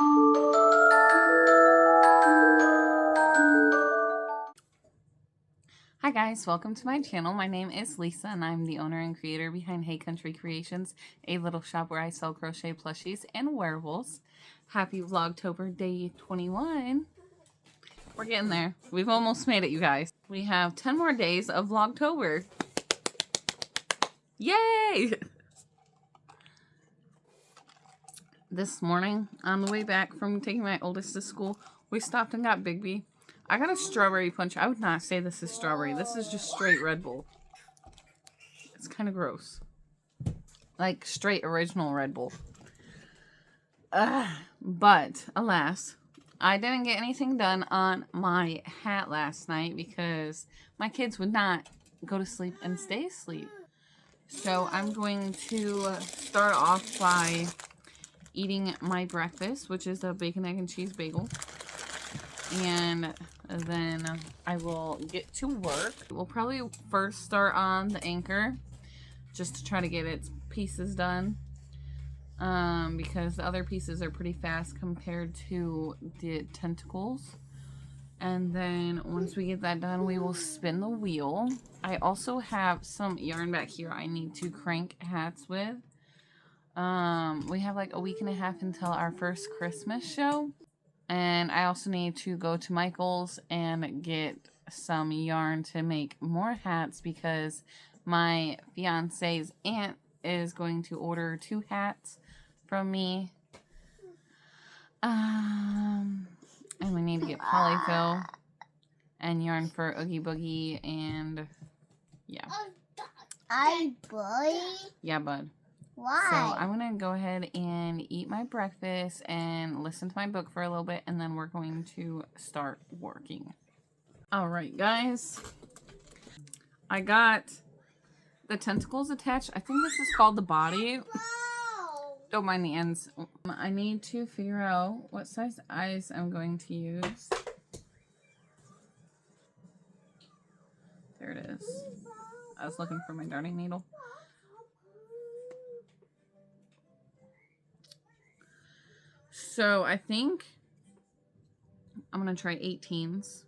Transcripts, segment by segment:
Hi guys, welcome to my channel. My name is Lisa and I'm the owner and creator behind Hey Country Creations, a little shop where I sell crochet plushies and wearables. Happy Vlogtober day 21. We're getting there. We've almost made it, you guys. We have 10 more days of Vlogtober. Yay! This morning, on the way back from taking my oldest to school, we stopped and got Bigby. I got a strawberry punch. I would not say this is strawberry. This is just straight Red Bull. It's kind of gross. Like straight original Red Bull. But, alas, I didn't get anything done on my hat last night because my kids would not go to sleep and stay asleep. So I'm going to start off by eating my breakfast, which is a bacon, egg, and cheese bagel. And then I will get to work. We'll probably first start on the anchor just to try to get its pieces done. Because the other pieces are pretty fast compared to the tentacles. And then once we get that done, we will spin the wheel. I also have some yarn back here I need to crank hats with. We have like a week and a half until our first Christmas show. And I also need to go to Michael's and get some yarn to make more hats because my fiance's aunt is going to order 2 hats from me. And we need to get polyfill and yarn for Oogie Boogie and yeah. Yeah, bud. Why? So I'm going to go ahead and eat my breakfast and listen to my book for a little bit, and then we're going to start working. Alright guys, I got the tentacles attached. I think this is called the body. Don't mind the ends. I need to figure out what size eyes I'm going to use. There it is. I was looking for my darning needle. So I think I'm going to try 18s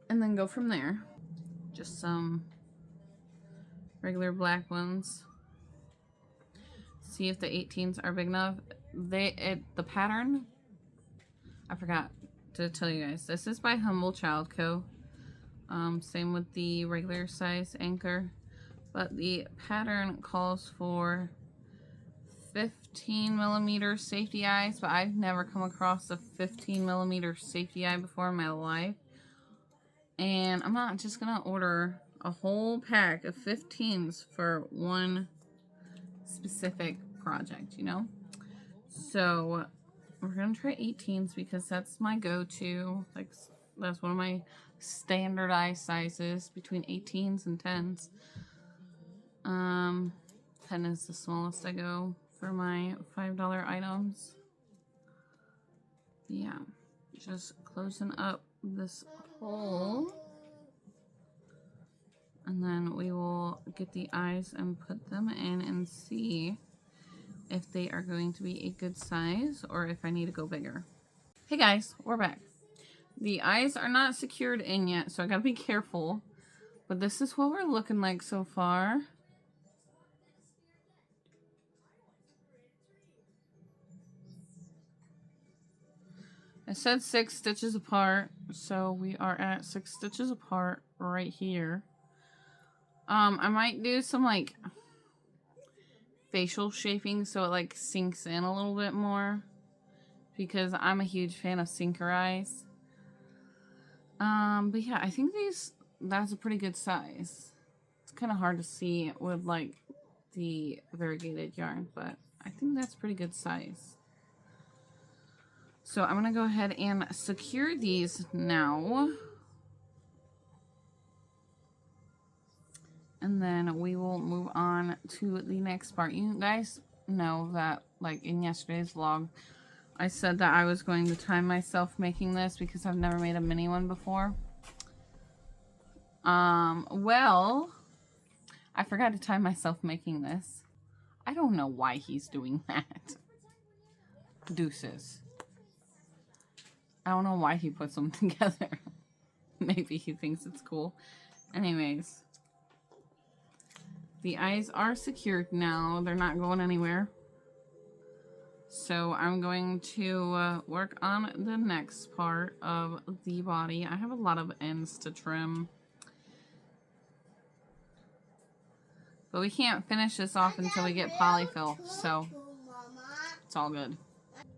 and then go from there. Just some regular black ones. See if the 18s are big enough. The pattern, I forgot to tell you guys, this is by Humble Child Co. Same with the regular size anchor, but the pattern calls for 15mm safety eyes, but I've never come across a 15mm safety eye before in my life. And I'm not just gonna order a whole pack of 15s for one specific project, you know? So we're gonna try 18s because that's my go-to. Like, that's one of my standardized sizes between 18s and 10s. 10 is the smallest I go for my $5 items. Yeah, just closing up this hole. And then we will get the eyes and put them in and see if they are going to be a good size or if I need to go bigger. Hey guys, we're back. The eyes are not secured in yet, so I gotta be careful. But this is what we're looking like so far. It said 6 stitches apart, so we are at 6 stitches apart right here. I might do some like facial shaping so it like sinks in a little bit more because I'm a huge fan of sinker eyes. But yeah, I think that's a pretty good size. It's kind of hard to see with like the variegated yarn, but I think that's pretty good size. So I'm going to go ahead and secure these now. And then we will move on to the next part. You guys know that, like in yesterday's vlog, I said that I was going to time myself making this because I've never made a mini one before. Well, I forgot to time myself making this. I don't know why he's doing that. Deuces. I don't know why he puts them together. Maybe he thinks it's cool. Anyways. The eyes are secured now. They're not going anywhere. So I'm going to work on the next part of the body. I have a lot of ends to trim. But we can't finish this off until we get polyfill. So it's all good.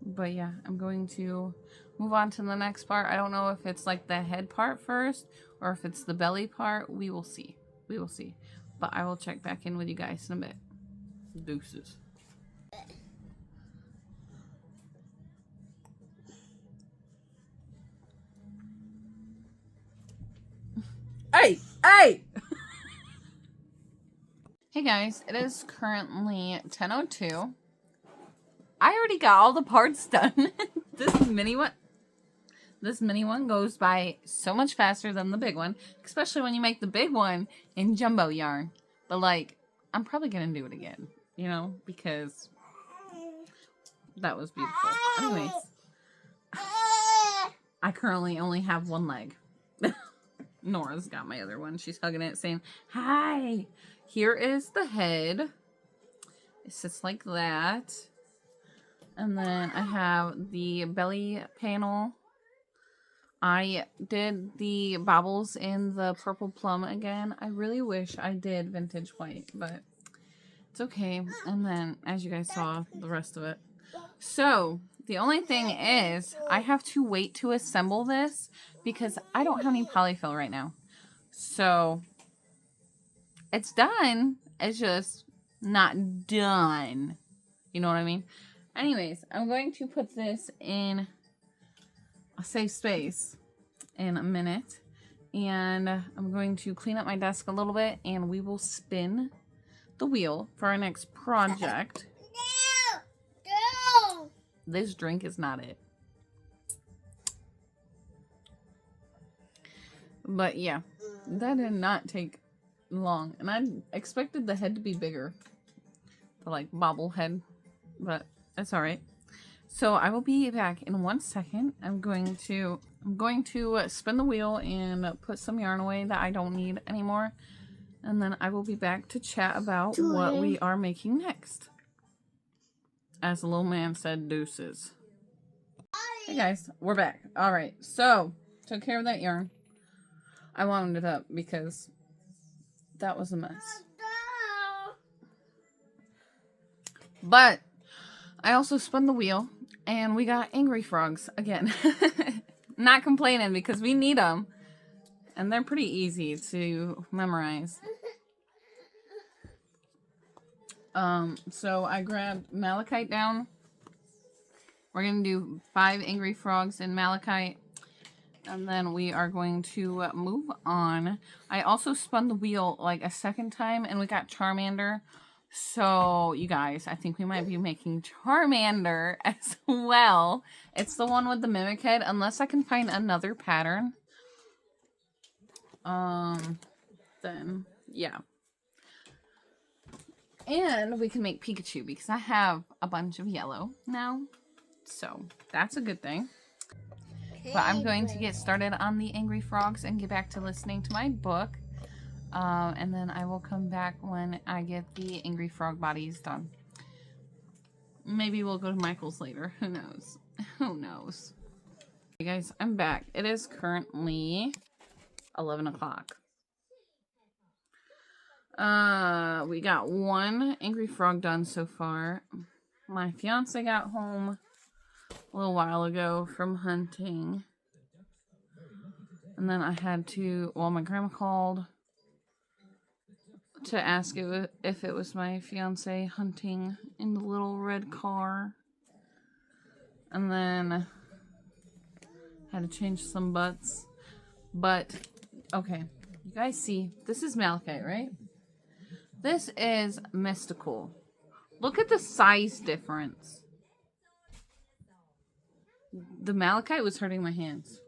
But yeah, I'm going to move on to the next part. I don't know if it's like the head part first or if it's the belly part. We will see. We will see. But I will check back in with you guys in a bit. Deuces. Hey! Hey! Hey guys, it is currently 10:02. I already got all the parts done. This mini one goes by so much faster than the big one, especially when you make the big one in jumbo yarn. But like, I'm probably gonna do it again, you know, because that was beautiful. Anyways, I currently only have one leg. Nora's got my other one. She's hugging it, saying, "Hi." Here is the head. It sits like that. And then I have the belly panel. I did the bobbles in the purple plum again. I really wish I did vintage white, but it's okay. And then, as you guys saw, the rest of it. So, the only thing is, I have to wait to assemble this because I don't have any polyfill right now. So, it's done. It's just not done. You know what I mean? Anyways, I'm going to put this in a safe space in a minute. And I'm going to clean up my desk a little bit and we will spin the wheel for our next project. No. This drink is not it. But yeah, that did not take long. And I expected the head to be bigger. The like bobble head. But that's alright. So I will be back in 1 second. I'm going to spin the wheel and put some yarn away that I don't need anymore. And then I will be back to chat about what we are making next. As the little man said, deuces. Hey guys, we're back. Alright, so took care of that yarn. I wound it up because that was a mess. But I also spun the wheel and we got angry frogs again. Not complaining because we need them. And they're pretty easy to memorize. So I grabbed malachite down. We're going to do 5 angry frogs in malachite. And then we are going to move on. I also spun the wheel like a second time and we got Charmander. So, you guys, I think we might be making Charmander as well. It's the one with the mimic head, unless I can find another pattern. Then, yeah. And we can make Pikachu, because I have a bunch of yellow now. So, that's a good thing. But I'm going to get started on the Angry Frogs and get back to listening to my book. And then I will come back when I get the Angry Frog bodies done. Maybe we'll go to Michael's later. Who knows? Who knows? Hey guys, I'm back. It is currently 11 o'clock. We got 1 Angry Frog done so far. My fiance got home a little while ago from hunting. And then I had to, well, my grandma called to ask if it was my fiance hunting in the little red car. And then had to change some butts. But, okay. You guys see, this is malachite, right? This is mystical. Look at the size difference. The malachite was hurting my hands.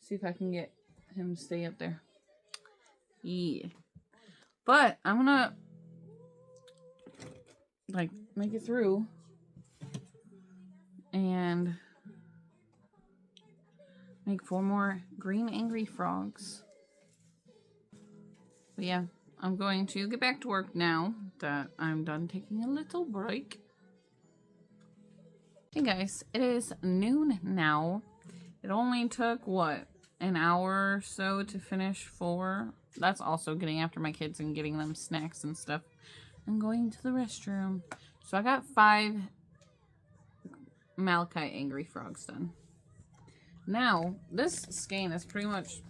See if I can get him to stay up there. Yeah. But I'm gonna like make it through and make 4 more green angry frogs. But yeah, I'm going to get back to work now that I'm done taking a little break. Hey guys, it is noon now. It only took, what, an hour or so to finish 4. That's also getting after my kids and getting them snacks and stuff. I'm going to the restroom. So I got 5 Malachite angry frogs done. Now, this skein is pretty much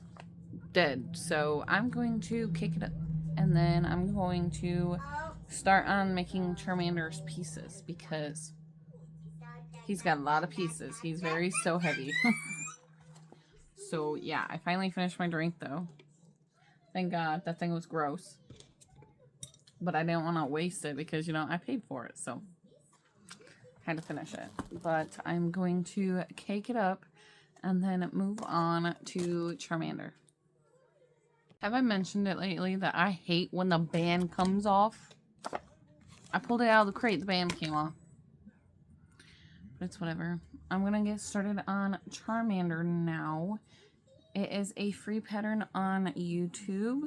dead. So I'm going to kick it up. And then I'm going to start on making Charmander's pieces because he's got a lot of pieces. He's very so heavy. So yeah, I finally finished my drink though. Thank God. That thing was gross. But I didn't want to waste it because, you know, I paid for it. So I had to finish it. But I'm going to cake it up and then move on to Charmander. Have I mentioned it lately that I hate when the band comes off? I pulled it out of the crate, the band came off. But it's whatever. I'm going to get started on Charmander now. It is a free pattern on YouTube.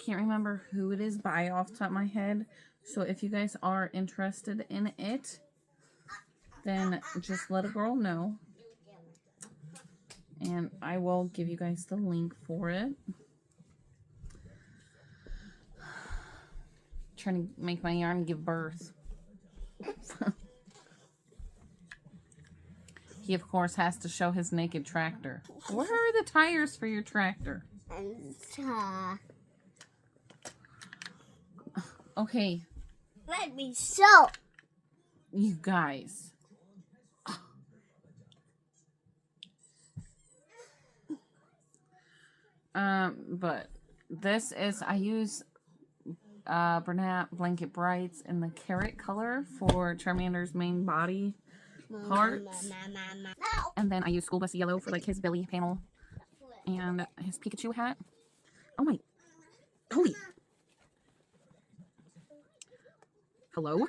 Can't remember who it is by off the top of my head. So if you guys are interested in it, then just let a girl know. And I will give you guys the link for it. Trying to make my yarn give birth. He, of course, has to show his naked tractor. Where are the tires for your tractor? Okay. Let me show. You guys. But this is, I use Bernat Blanket Brights in the carrot color for Charmander's main body parts. And then I use School Bus Yellow for like his belly panel and his Pikachu hat. Oh my, holy. Hello?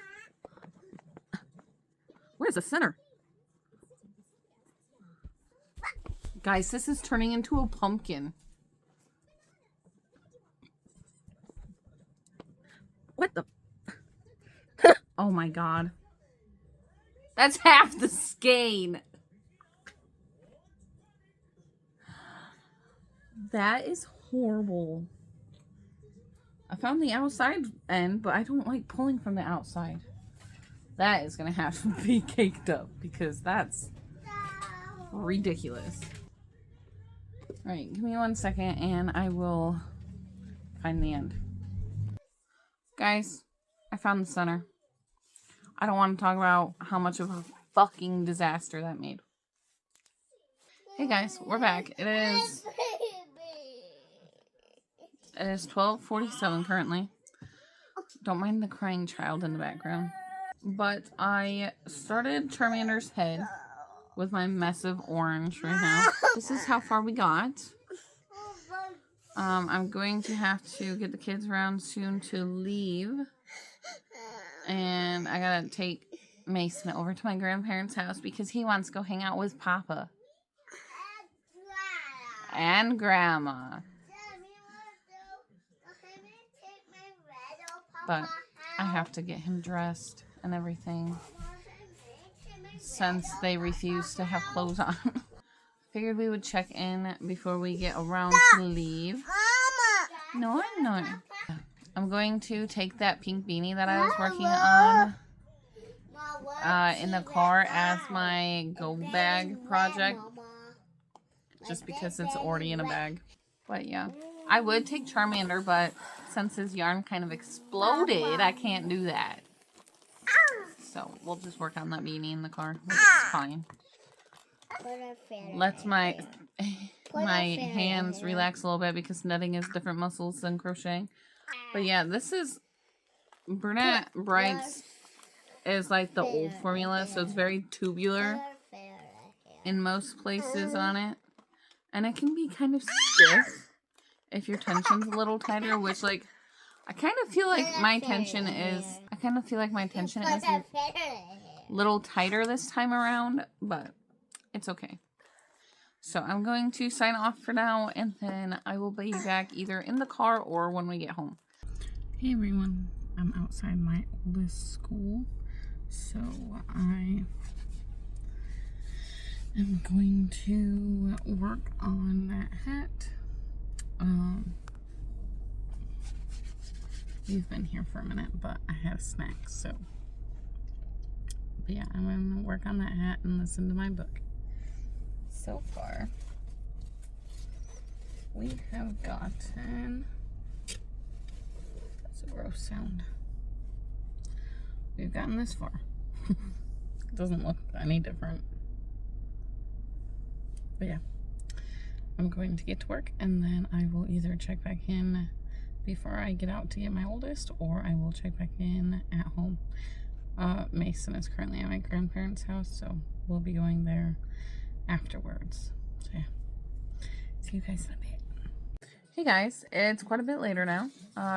Where's the center? Guys, this is turning into a pumpkin. What the? Oh my god. That's half the skein. That is horrible. I found the outside end, but I don't like pulling from the outside. That is going to have to be caked up because that's ridiculous. Alright, give me 1 second and I will find the end. Guys, I found the center. I don't want to talk about how much of a fucking disaster that made. Hey guys, we're back. It is 12:47 currently. Don't mind the crying child in the background. But I started Charmander's head with my mess of orange right now. This is how far we got. I'm going to have to get the kids around soon to leave. And I gotta take Mason over to my grandparents' house because he wants to go hang out with Papa. And Grandma. But I have to get him dressed and everything since they refuse to have clothes on. Figured we would check in before we get around to leave. No, I'm not. I'm going to take that pink beanie that I was working on in the car as my go bag project. Just because it's already in a bag. But yeah. I would take Charmander, but since his yarn kind of exploded, I can't do that. So we'll just work on that beanie in the car. It's fine. Lets my hands relax a little bit because netting is different muscles than crocheting. But yeah, this is Bernat Brights is like the old formula, so it's very tubular in most places on it. And it can be kind of stiff if your tension's a little tighter, which like I kind of feel like my tension is little tighter this time around, but it's okay. So I'm going to sign off for now, and then I will be back either in the car or when we get home. Hey everyone, I'm outside my oldest school, so I am going to work on that hat. We've been here for a minute, but I had a snack, so. But yeah, I'm going to work on that hat and listen to my book. So far, we have gotten, that's a gross sound. We've gotten this far. It doesn't look any different. But yeah, I'm going to get to work, and then I will either check back in before I get out to get my oldest, or I will check back in at home. Mason is currently at my grandparents' house, so we'll be going there afterwards. So yeah, see you guys in a bit. Hey guys, it's quite a bit later now.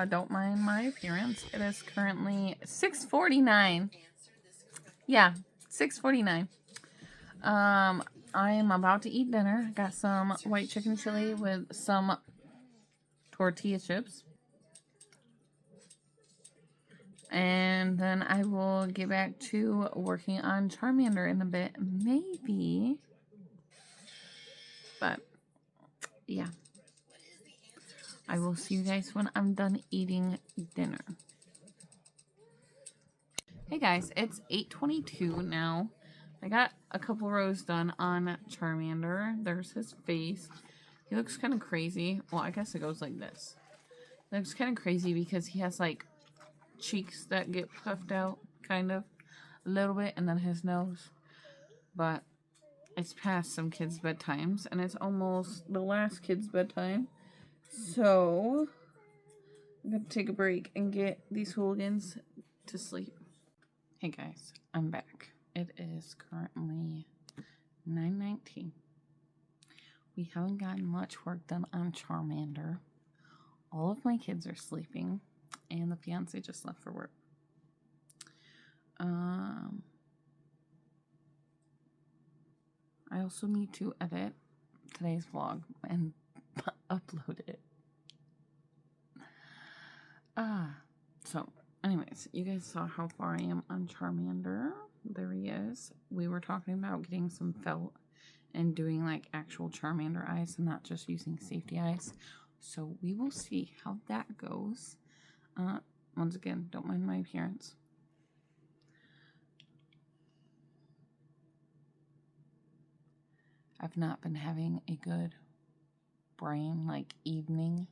Don't mind my appearance. It is currently 6:49. Yeah, 6:49. I'm about to eat dinner. Got some white chicken chili with some tortilla chips. And then I will get back to working on Charmander in a bit, maybe. But, yeah. I will see you guys when I'm done eating dinner. Hey guys, it's 8:22 now. I got a couple rows done on Charmander. There's his face. He looks kind of crazy. Well, I guess it goes like this. It looks kind of crazy because he has like cheeks that get puffed out kind of a little bit, and then his nose. But it's past some kids' bedtimes, and it's almost the last kid's bedtime. So I'm gonna take a break and get these hooligans to sleep. Hey guys, I'm back. It is currently 9:19. We haven't gotten much work done on Charmander. All of my kids are sleeping, and the fiance just left for work. I also need to edit today's vlog and upload it. So anyways, you guys saw how far I am on Charmander. There he is. We were talking about getting some felt and doing like actual Charmander eyes and not just using safety eyes. So we will see how that goes. Once again, don't mind my appearance. I've not been having a good brain like evening.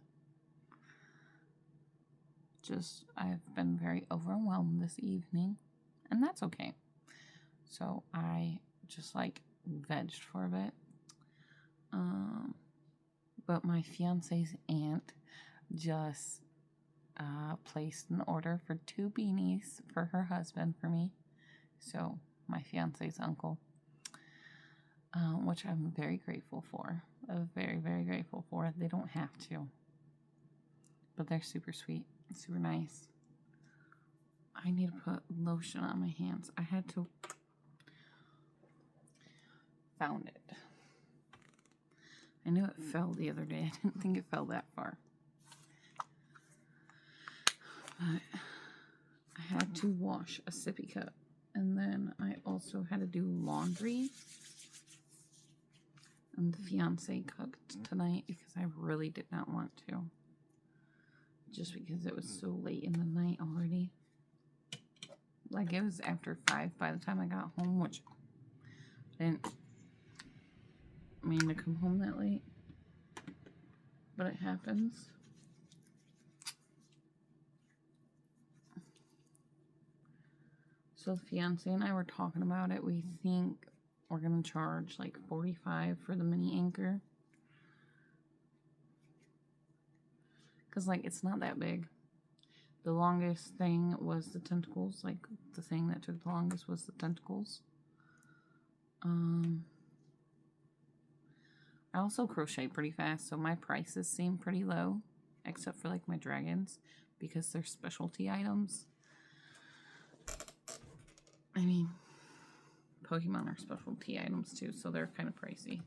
I've been very overwhelmed this evening, and that's okay. So I just like vegged for a bit. But my fiance's aunt just placed an order for 2 beanies for her husband for me. So my fiance's uncle, which I'm very grateful for. Very, very grateful for. They don't have to, but they're super sweet, super nice. I need to put lotion on my hands. I had to. Found it. I knew it fell the other day. I didn't think it fell that far. But I had to wash a sippy cup. And then I also had to do laundry. And the fiance cooked tonight because I really did not want to. Just because it was so late in the night already. Like it was after 5 by the time I got home, which I didn't mean to come home that late, but it happens. So the fiance and I were talking about it. We think we're gonna charge like $45 for the mini anchor, because like it's not that big. The longest thing was the tentacles. Like the thing that took the longest was the tentacles. I also crochet pretty fast, so my prices seem pretty low, except for like my dragons, because they're specialty items. I mean, Pokemon are specialty items too, so they're kind of pricey.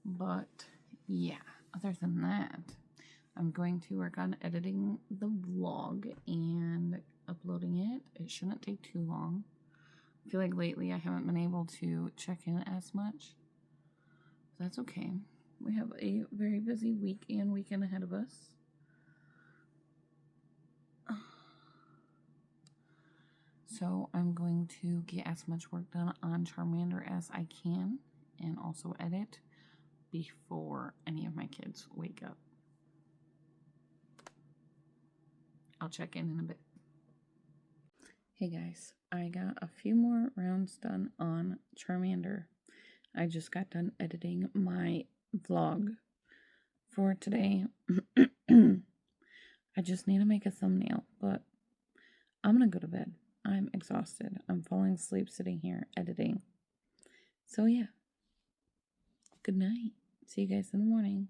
But yeah, other than that, I'm going to work on editing the vlog and uploading it. It shouldn't take too long. I feel like lately I haven't been able to check in as much. That's okay. We have a very busy week and weekend ahead of us. So I'm going to get as much work done on Charmander as I can and also edit before any of my kids wake up. I'll check in a bit. Hey guys, I got a few more rounds done on Charmander. I just got done editing my vlog for today. I just need to make a thumbnail, but I'm gonna go to bed. I'm exhausted. I'm falling asleep sitting here editing. So yeah. Good night. See you guys in the morning.